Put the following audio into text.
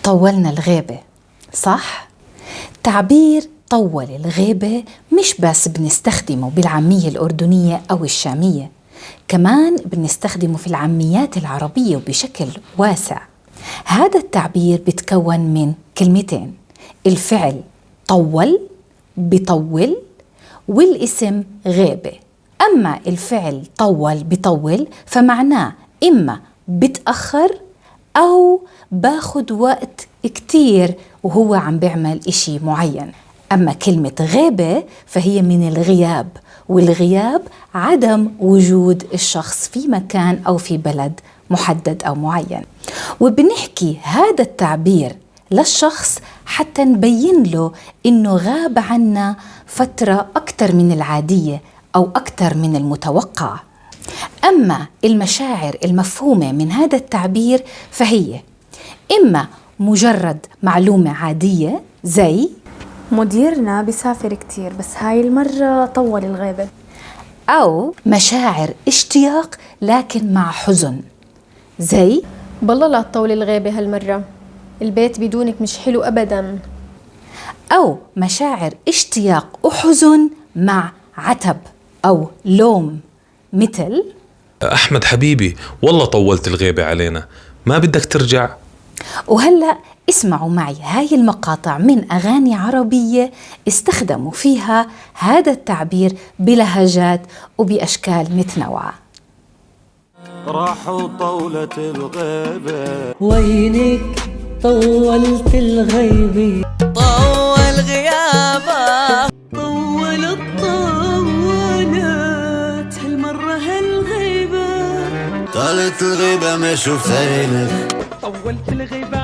طولنا الغيبة، صح؟ تعبير طول الغيبة مش بس بنستخدمه بالعامية الأردنية أو الشامية، كمان بنستخدمه في العاميات العربية وبشكل واسع. هذا التعبير بتكون من كلمتين: الفعل طول بطول، والاسم غيبة. أما الفعل طول بطول فمعناه إما بتأخر أو باخد وقت كتير وهو عم بيعمل إشي معين. أما كلمة غيبة فهي من الغياب، والغياب عدم وجود الشخص في مكان أو في بلد محدد أو معين. وبنحكي هذا التعبير للشخص حتى نبين له إنه غاب عنا فترة أكتر من العادية أو أكتر من المتوقع. أما المشاعر المفهومة من هذا التعبير فهي إما مجرد معلومة عادية زي مديرنا بيسافر كتير بس هاي المرة طول الغيبة، أو مشاعر اشتياق لكن مع حزن زي بالله لا تطول الغيبة هالمرة، البيت بدونك مش حلو أبداً. أو مشاعر اشتياق وحزن مع عتب أو لوم مثل أحمد حبيبي والله طولت الغيبة علينا، ما بدك ترجع؟ وهلأ اسمعوا معي هاي المقاطع من أغاني عربية استخدموا فيها هذا التعبير بلهجات وبأشكال متنوعة. راحوا طولة الغيبة، وينك طولت الغيبة، طول غيابك، طولت هالمرة هالغيبة، طالت الغيبة ما شوفينك، طولت الغيبة